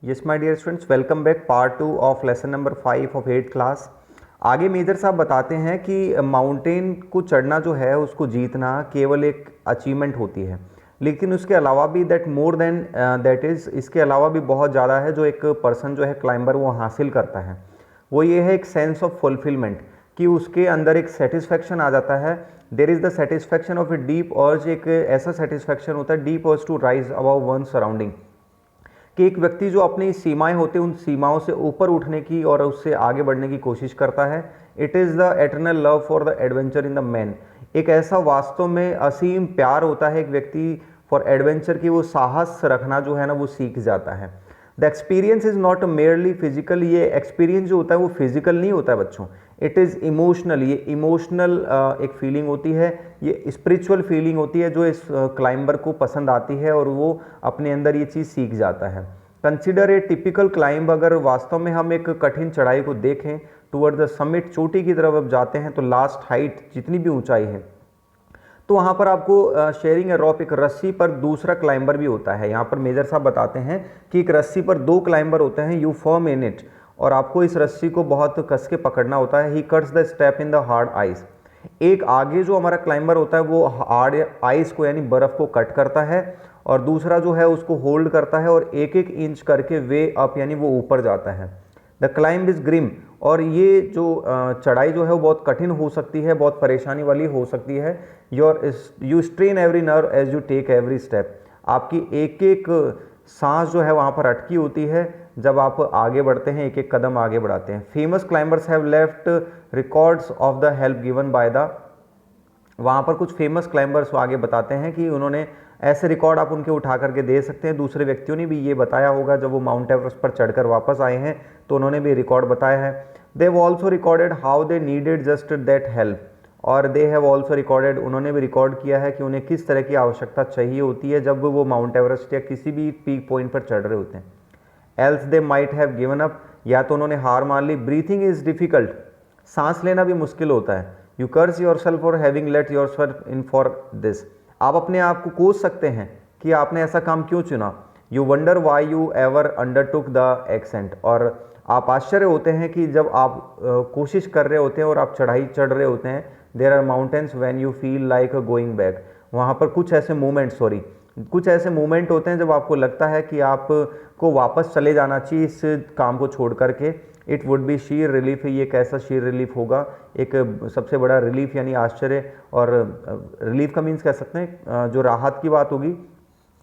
Yes my dear students, welcome back part 2 of lesson number 5 of 8th class. आगे major साहब बताते हैं कि माउंटेन को चढ़ना जो है उसको जीतना केवल एक अचीवमेंट होती है, लेकिन उसके अलावा भी that more than that is, इसके अलावा भी बहुत ज़्यादा है जो एक पर्सन जो है क्लाइंबर वो हासिल करता है। वो ये है एक सेंस ऑफ फुलफिलमेंट, कि उसके अंदर एक सेटिस्फैक्शन आ जाता है। There is the satisfaction of a deep urge, एक ऐसा सेटिस्फैक्शन होता है deep urge to rise above one surrounding, कि एक व्यक्ति जो अपनी सीमाएं होती हैं उन सीमाओं से ऊपर उठने की और उससे आगे बढ़ने की कोशिश करता है। It is the eternal love for the adventure in the man, एक ऐसा वास्तव में असीम प्यार होता है एक व्यक्ति फॉर एडवेंचर की, वो साहस रखना जो है ना वो सीख जाता है। The experience is not merely physical, ये एक्सपीरियंस जो होता है वो फिजिकल नहीं होता है बच्चों, इट इज़ इमोशनल, ये इमोशनल एक फीलिंग होती है, ये स्पिरिचुअल फीलिंग होती है जो इस क्लाइंबर को पसंद आती है और वो अपने अंदर ये चीज़ सीख जाता है। कंसिडर ए टिपिकल क्लाइंब, अगर वास्तव में हम एक कठिन चढ़ाई को देखें टूवर्ड द समिट, चोटी की तरफ अब जाते हैं तो लास्ट हाइट जितनी भी ऊंचाई है तो वहाँ पर आपको शेयरिंग ए रॉप, एक रस्सी पर दूसरा क्लाइंबर भी होता है। यहाँ पर मेजर साहब बताते हैं कि एक रस्सी पर दो क्लाइंबर होते हैं, यू फर्म इन इट, और आपको इस रस्सी को बहुत कस के पकड़ना होता है। ही cuts the step in the hard ice, एक आगे जो हमारा क्लाइंबर होता है वो हार्ड आइस को यानी बर्फ़ को कट करता है, और दूसरा जो है उसको होल्ड करता है और एक एक इंच करके वे अप यानी वो ऊपर जाता है। द क्लाइंब इज़ ग्रिम, और ये जो चढ़ाई जो है वो बहुत कठिन हो सकती है, बहुत परेशानी वाली हो सकती है। You strain every nerve as you take every step, आपकी एक एक सांस जो है वहाँ पर अटकी होती है जब आप आगे बढ़ते हैं, एक एक कदम आगे बढ़ाते हैं। Famous climbers have left records of the help given by the, वहाँ पर कुछ फेमस क्लाइंबर्स आगे बताते हैं कि उन्होंने ऐसे रिकॉर्ड आप उनके उठा करके दे सकते हैं। दूसरे व्यक्तियों ने भी ये बताया होगा, जब वो माउंट एवरेस्ट पर चढ़कर वापस आए हैं तो उन्होंने भी रिकॉर्ड बताया है। They have also recorded how they needed just that help, और दे हैव ऑल्सो रिकॉर्डेड, उन्होंने भी रिकॉर्ड किया है कि उन्हें किस तरह की आवश्यकता चाहिए होती है जब वो माउंट एवरेस्ट या किसी भी पीक पॉइंट पर चढ़ रहे होते हैं। Else they might have given up, या तो उन्होंने हार मान ली। ब्रीथिंग इज डिफिकल्ट, सांस लेना भी मुश्किल होता है। You curse yourself for having let yourself in for this, आप अपने आप को कोस सकते हैं कि आपने ऐसा काम क्यों चुना। You wonder why you ever undertook the accent, और आप आश्चर्य होते हैं कि जब आप कोशिश कर रहे होते हैं और आप चढ़ाई चढ़ रहे होते हैं। There are mountains when you feel like going back, वहाँ पर कुछ ऐसे मोमेंट होते हैं जब आपको लगता है कि आप को वापस चले जाना चाहिए इस काम को छोड़ करके। It would be sheer relief, ये एक ऐसा शीर रिलीफ होगा, एक सबसे बड़ा रिलीफ यानी आश्चर्य, और रिलीफ का मीन्स कह सकते हैं जो राहत की बात होगी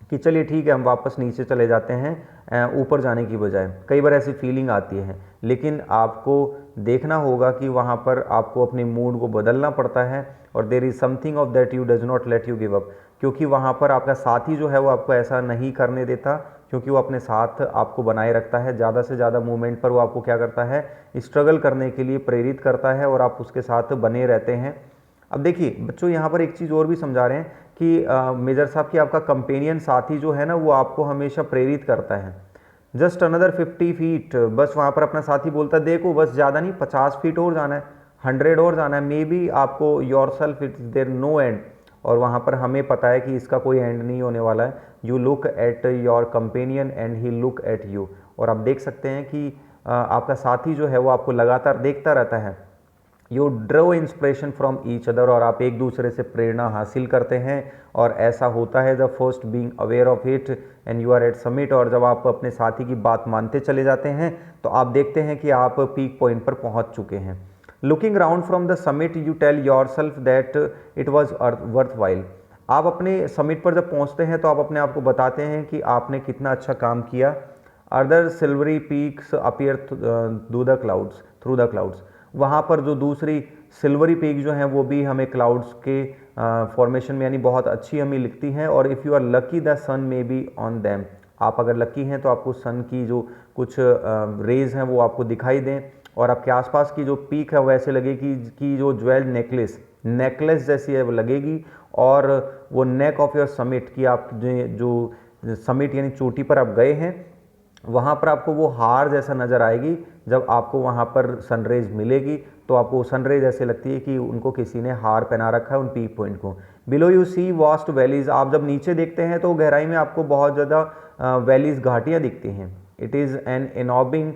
कि चलिए ठीक है हम वापस नीचे चले जाते हैं ऊपर जाने की बजाय। कई बार ऐसी फीलिंग आती है, लेकिन आपको देखना होगा कि वहाँ पर आपको अपने मूड को बदलना पड़ता है, और there is something of that you does not let you give up, क्योंकि वहाँ पर आपका साथी जो है वो आपको ऐसा नहीं करने देता, क्योंकि वो अपने साथ आपको बनाए रखता है। ज़्यादा से ज़्यादा मूवमेंट पर वो आपको क्या करता है, स्ट्रगल करने के लिए प्रेरित करता है, और आप उसके साथ बने रहते हैं। अब देखिए बच्चों, यहाँ पर एक चीज़ और भी समझा रहे हैं कि मेजर साहब की आपका कंपेनियन साथी जो है ना वो आपको हमेशा प्रेरित करता है। जस्ट अनदर 50 फीट, बस वहाँ पर अपना साथी बोलता है देखो बस ज़्यादा नहीं, 50 फीट और जाना है, 100 और जाना है, मे बी आपको yourself it's there no end, और वहाँ पर हमें पता है कि इसका कोई एंड नहीं होने वाला है। You look at your companion and he look at you, और आप देख सकते हैं कि आपका साथी जो है वो आपको लगातार देखता रहता है। You draw inspiration from each other, और आप एक दूसरे से प्रेरणा हासिल करते हैं, और ऐसा होता है जब first being aware of it and you are at summit, और जब आप अपने साथी की बात मानते चले जाते हैं तो आप देखते हैं कि आप पीक पॉइंट पर पहुंच चुके हैं। Looking round from the summit you tell yourself that it was worthwhile, आप अपने समिट पर जब पहुंचते हैं तो आप अपने आप को बताते हैं कि आपने कितना अच्छा काम किया। Other silvery peaks appear through the clouds, वहाँ पर जो दूसरी सिल्वरी पीक जो हैं वो भी हमें क्लाउड्स के फॉर्मेशन में यानी बहुत अच्छी हमें लिखती हैं। और if you are lucky the sun may be on them, आप अगर लकी हैं तो आपको सन की जो कुछ रेज हैं वो आपको दिखाई दें, और आपके आसपास की जो पीक है वो ऐसे लगेगी कि जो ज्वेल्ड नेकलेस जैसी है वो लगेगी, और वो नेक ऑफ योर समिट की आप जो समिट यानी चोटी पर आप गए हैं वहाँ पर आपको वो हार जैसा नज़र आएगी। जब आपको वहाँ पर सनरेज मिलेगी तो आपको सनरेज ऐसे लगती है कि उनको किसी ने हार पहना रखा है उन पीक पॉइंट को। Below you see vast valleys, आप जब नीचे देखते हैं तो गहराई में आपको बहुत ज़्यादा वैलीज घाटियाँ दिखती हैं। It is an ennobling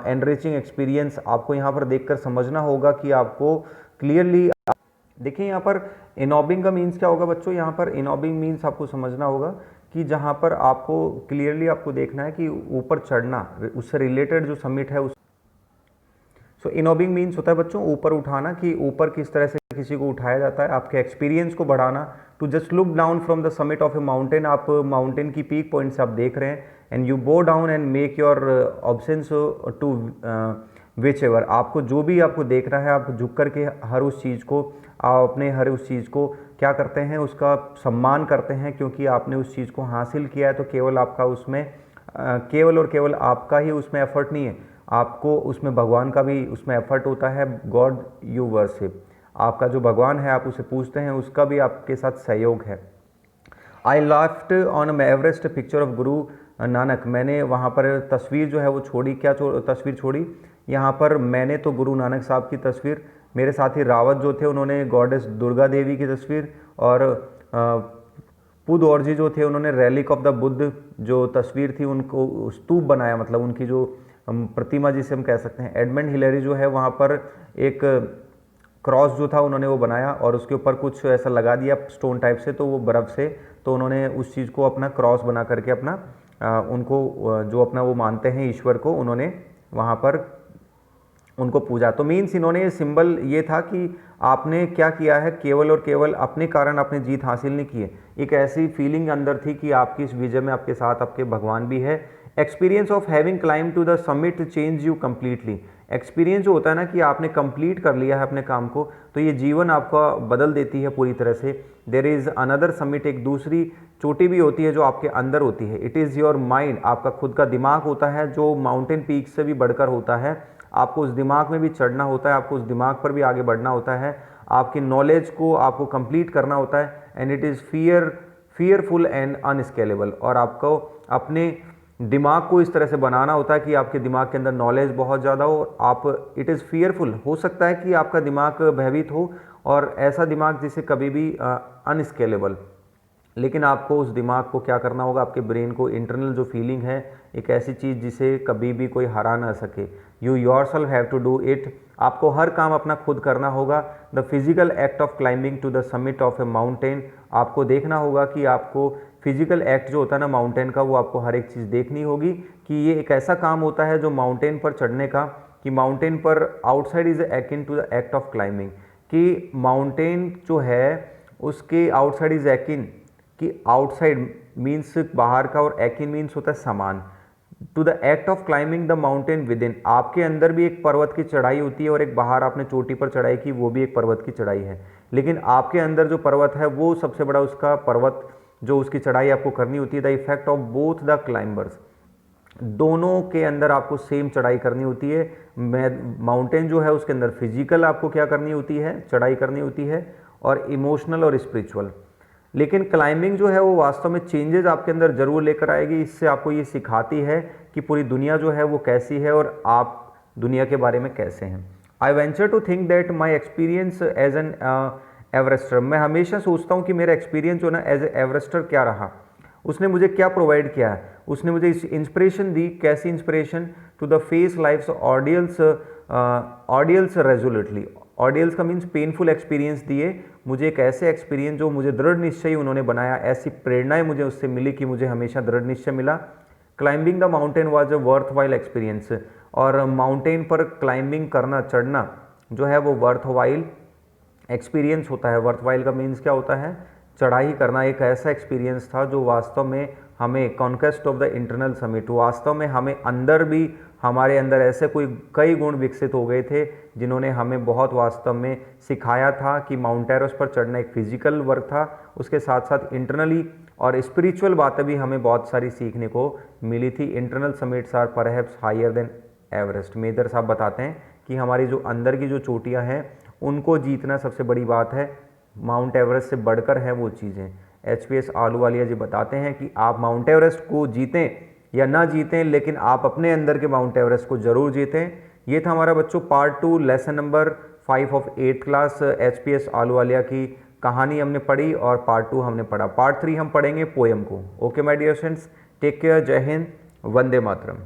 enriching experience. आपको यहाँ पर देखकर समझना होगा कि आपको क्लियरली, देखिए यहाँ पर इनॉबिंग का मीन्स क्या होगा बच्चों, यहाँ पर इनॉबिंग मीन्स आपको समझना होगा कि जहाँ पर आपको क्लियरली आपको देखना है कि ऊपर चढ़ना, उससे रिलेटेड जो समिट है उस सो इनॉबिंग मीन्स होता है बच्चों ऊपर उठाना, कि ऊपर किस तरह से किसी को उठाया जाता है, आपके एक्सपीरियंस को बढ़ाना। To just look down from the summit of a mountain, आप माउंटेन की पीक पॉइंट से आप देख रहे हैं, and you go down and make your obeisance to whichever, आपको जो भी आपको देख रहा है, आप झुक करके हर उस चीज़ को, आप अपने हर उस चीज़ को क्या करते हैं, उसका सम्मान करते हैं, क्योंकि आपने उस चीज़ को हासिल किया है। तो केवल आपका उसमें केवल और केवल आपका ही उसमें एफर्ट नहीं है, आपको उसमें भगवान का भी उसमें एफर्ट होता है। गॉड यू वर्शिप, आपका जो भगवान है आप उसे पूछते हैं, उसका भी आपके साथ सहयोग है। I left on Everest picture of Guru Nanak, मैंने वहाँ पर तस्वीर जो है वो छोड़ी, क्या तस्वीर छोड़ी यहाँ पर, मैंने तो गुरु नानक साहब की तस्वीर, मेरे साथी रावत जो थे उन्होंने गॉडेस दुर्गा देवी की तस्वीर, और पुद और जी जो थे उन्होंने रैलिक ऑफ द बुद्ध जो तस्वीर थी उनको स्तूप बनाया, मतलब उनकी जो प्रतिमा जिसे हम कह सकते हैं। एडमंड हिलेरी जो है वहाँ पर एक क्रॉस जो था उन्होंने वो बनाया और उसके ऊपर कुछ ऐसा लगा दिया स्टोन टाइप से, तो वो बर्फ़ से, तो उन्होंने उस चीज़ को अपना क्रॉस बना करके अपना उनको जो अपना वो मानते हैं ईश्वर को, उन्होंने वहाँ पर उनको पूजा। तो मीन्स इन्होंने ये सिंबल ये था कि आपने क्या किया है, केवल और केवल अपने कारण आपने जीत हासिल नहीं की है, एक ऐसी फीलिंग अंदर थी कि आपकी इस विजय में आपके साथ आपके भगवान भी है। Experience of having climb to the summit change you completely, experience जो होता है ना कि आपने कंप्लीट कर लिया है अपने काम को, तो ये जीवन आपका बदल देती है पूरी तरह से। देयर इज़ अनदर समिट, एक दूसरी चोटी भी होती है जो आपके अंदर होती है। इट इज़ योर माइंड, आपका खुद का दिमाग होता है जो माउंटेन पीक से भी बढ़कर होता है। आपको उस दिमाग में भी चढ़ना होता है, आपको उस दिमाग पर भी आगे बढ़ना होता है, आपकी नॉलेज को आपको कंप्लीट करना होता है। And it is fearful and unscalable, और आपको अपने दिमाग को इस तरह से बनाना होता है कि आपके दिमाग के अंदर नॉलेज बहुत ज़्यादा हो। आप इट इज़ फियरफुल, हो सकता है कि आपका दिमाग भयभीत हो, और ऐसा दिमाग जिसे कभी भी अनस्केलेबल, लेकिन आपको उस दिमाग को क्या करना होगा, आपके ब्रेन को, इंटरनल जो फीलिंग है, एक ऐसी चीज़ जिसे कभी भी कोई हरा ना सके। You yourself have to do it, आपको हर काम अपना खुद करना होगा। The physical act of climbing to the summit of a mountain, आपको देखना होगा कि आपको फिजिकल एक्ट जो होता है ना माउंटेन का, वो आपको हर एक चीज़ देखनी होगी कि ये एक ऐसा काम होता है जो माउंटेन पर चढ़ने का, कि माउंटेन पर outside is akin to the act of climbing, कि माउंटेन जो है उसके आउटसाइड इज एकिन, कि आउटसाइड मीन्स बाहर का, और एकिन मीन्स होता है समान, to the act of climbing the mountain within, आपके अंदर भी एक पर्वत की चढ़ाई होती है, और एक बाहर आपने चोटी पर चढ़ाई की वो भी एक पर्वत की चढ़ाई है, लेकिन आपके अंदर जो पर्वत है वो सबसे बड़ा उसका पर्वत जो उसकी चढ़ाई आपको करनी होती है। The effect of both the climbers, दोनों के अंदर आपको सेम चढ़ाई करनी होती है। माउंटेन जो है उसके अंदर फिजिकल आपको क्या करनी होती है, चढ़ाई करनी होती है, और इमोशनल और स्पिरिचुअल। लेकिन क्लाइंबिंग जो है वो वास्तव में चेंजेस आपके अंदर जरूर लेकर आएगी। इससे आपको ये सिखाती है कि पूरी दुनिया जो है वो कैसी है और आप दुनिया के बारे में कैसे हैं। I venture to think that my experience as an Everester, मैं हमेशा सोचता हूँ कि मेरा एक्सपीरियंस जो ना एज ए एवरेस्टर क्या रहा, उसने मुझे क्या प्रोवाइड किया है। उसने मुझे इंस्पिरेशन दी, कैसी inspiration, to the face life's ordeals resolutely, ordeals का मीन्स पेनफुल एक्सपीरियंस दिए मुझे, एक ऐसे एक्सपीरियंस जो मुझे दृढ़ निश्चय उन्होंने बनाया, ऐसी प्रेरणाएं मुझे उससे मिली कि मुझे हमेशा दृढ़ निश्चय मिला। Climbing the mountain was a worth while experience, और माउंटेन पर क्लाइंबिंग करना, चढ़ना जो है वो वर्थ वाइल एक्सपीरियंस होता है। वर्थ वाइल का मीन्स क्या होता है, चढ़ाई करना एक ऐसा एक्सपीरियंस था जो वास्तव में हमें conquest of the internal summit, वास्तव में हमें अंदर भी, हमारे अंदर ऐसे कई गुण विकसित हो गए थे जिन्होंने हमें बहुत वास्तव में सिखाया था कि माउंट एवरेस्ट पर चढ़ना एक फिजिकल वर्क था, उसके साथ साथ इंटरनली और स्पिरिचुअल बातें भी हमें बहुत सारी सीखने को मिली थी। Internal summits are perhaps higher than Everest. Major साहब बताते हैं कि हमारी जो अंदर की जो चोटियाँ हैं उनको जीतना सबसे बड़ी बात है, माउंट एवरेस्ट से बढ़कर है वो चीज़ें। HPS आलूवालिया जी बताते हैं कि आप माउंट एवरेस्ट को जीतें या ना जीतें, लेकिन आप अपने अंदर के माउंट एवरेस्ट को जरूर जीतें। ये था हमारा बच्चों part 2 lesson number 5 of 8th class. HPS Ahluwalia की कहानी हमने पढ़ी और पार्ट 2 हमने पढ़ा। पार्ट 3 हम पढ़ेंगे पोएम को। Okay my dear friends, take care, जय हिंद, वंदे मातरम।